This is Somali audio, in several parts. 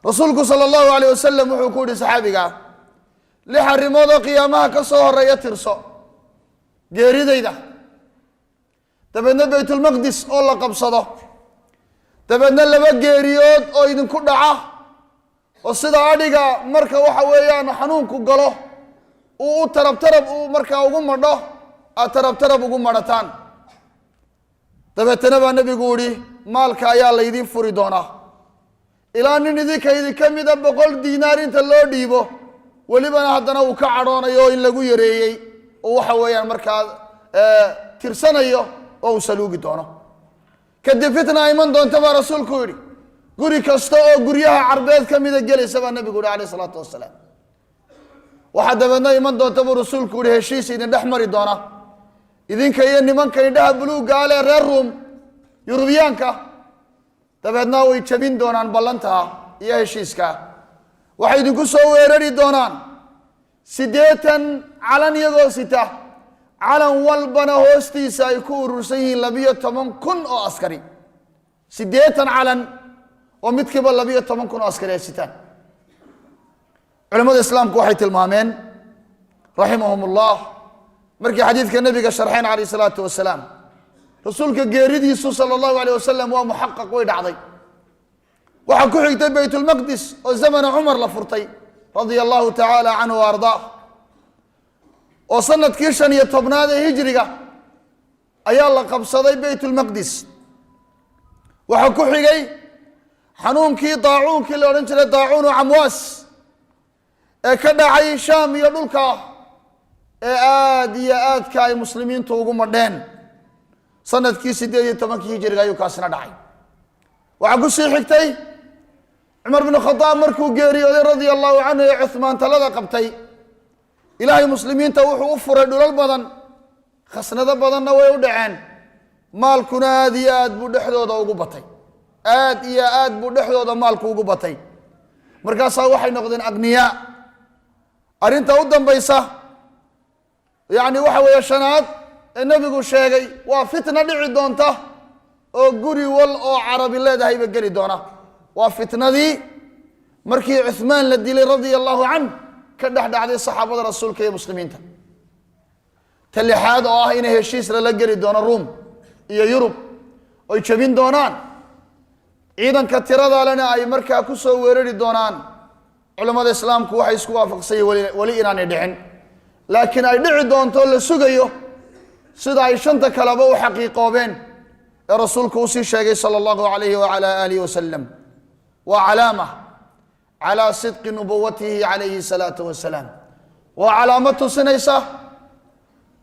rasuulku sallallahu alayhi wasallam wuxuu ku yiri saxaabiga lix arrimood oo qiyaamaha ka soo horeeya tirso geeridayda dabeedna baytul maqdis oo la qabsado dabeedna laba geeriyood oo idinku dhaca oo sida adhiga marka waxa weeyaan xanuunku galo uu tarab uu marka ugu madho tarab ugu marataan dabeetana baa nabigu yiri maalka ayaa la idin furi doonaa ilaa nin idinka kamid ah 100 diinaar inta loo dhiibo walibana haddana uu ka cadhoonayo in lagu yareeyay oo waxa weeyaan markaa tirsanayo oo saluugi doono kadib fitna iman doonta baa rasuulku yiri guri kasta oo guryaha carbeed kamid ah gelaysa baa nabigu alayhi salaatu wasalaam waxa dabeedna iman doonta baa rasuulku yiri heshiis idin dhaxmari doona idinka iyo nimanka indhaha buluuga ah ee reer Rum Yurubiyaanka dabeedna way jabin doonaan ballanta iyo heshiiska waxay idinku soo weerari doonaan 80 calan iyagoo sita calan walbana hoostiisa ay ku urursan yihiin 12,000 oo askari 80 calan oo midkiiba 12,000 oo askari ay sitaan culimada islaamku waxay tilmaameen rahimahumullah markii xadiidka nabiga sharxeen alayhi salaatu wasalaam rasuulka geeridiisu sallallahu alayhi wasallam waa muhaqqaq way dhacday waxa ku xigtay baytul maqdis oo zaman umar la furtay radiyallahu ta'ala anhu wa arda oo sanadkii 15aad ee hijriga ayaa la qabsaday baytul maqdis waxa ku xigay xanuunkii daacuunkii la oran jiray daacuun amwaas ee ka dhacay shaam iyo dhulka ee aad iyo aad ka ay muslimiintu ugu madheen sanadkii 18 hijriga ayuu kaasna dhacay waxa ku sii xigtay Umar ibn Khattab markuu geeriyooday radiyallahu anhu ee Uthman talada qabtay ilaahay muslimiinta wuxuu u furay dhulal badan khasnado badanna way u dhaceen maalkuna aad iyo aad buu dhexdooda ugu batay aad iyo aad buu dhexdooda maalku ugu batay markaas waxay noqdeen agniya arinta u dambaysa yaani waxa weeye shanaad ee nabigu sheegay waa fitna dhici doonta oo guri wal oo carabi leedahay ba gali doona waa fitnadii markii Uthman la dilay radiyallahu anhu ka dhaxdhacday saxaabada rasuulka iyo muslimiinta talixaad oo ah in heshiis la gali doono Rum iyo Yurub oo jabin doonaan ciidanka tirada lana ay markaa ku soo weerari doonaan culimada islaamku waxay isku waafaqsay wali inaanay dhicin laakiin ay dhici doonto la sugayo sida ay shanta kalaba u xaqiiqoobeen ee rasuulku uu sii sheegay sallallahu alayhi wa ala alihi wa sallam wa alama ala sidq nubuwwatihi alayhi salatu wa salam wa alamatu sinaysa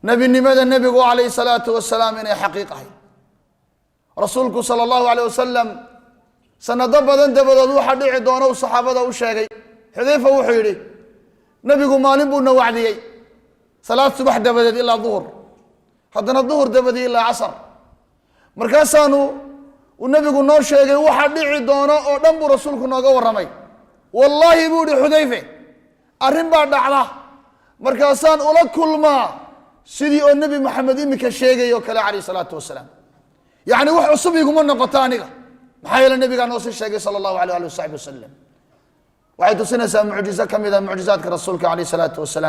nabinimada nabigu alayhi salatu wa salam inay xaqiiqahay rasuulku sallallahu alayhi wa sallam sanado badan dabadood waxa dhici doona uu saxaabada u sheegay xudayfa wuxuu yiri nabigu maalin buu na wacdiyay salaad subax dabadeed ilaa dhuhur haddana dhuhur dabadeed ilaa asr markaasaanu uu nabigu noo sheegay waxa dhici doona oo dhan buu rasuulku nooga waramay wallahi buu yiri xudayfa arrin baa dhacda markaasaan ula kulmaa sidii oo nabi maxamed imika sheegay oo kale alayhi salaatu wasalaam yaani wax cusub iguma noqoto aniga maxaa yeelay nabiga noo sii sheegay sallallahu alayhi wa sallam waxay tusinaysaa mucjizo kamid ah mucjizaadka rasuulka alayhi salaatu wasalaam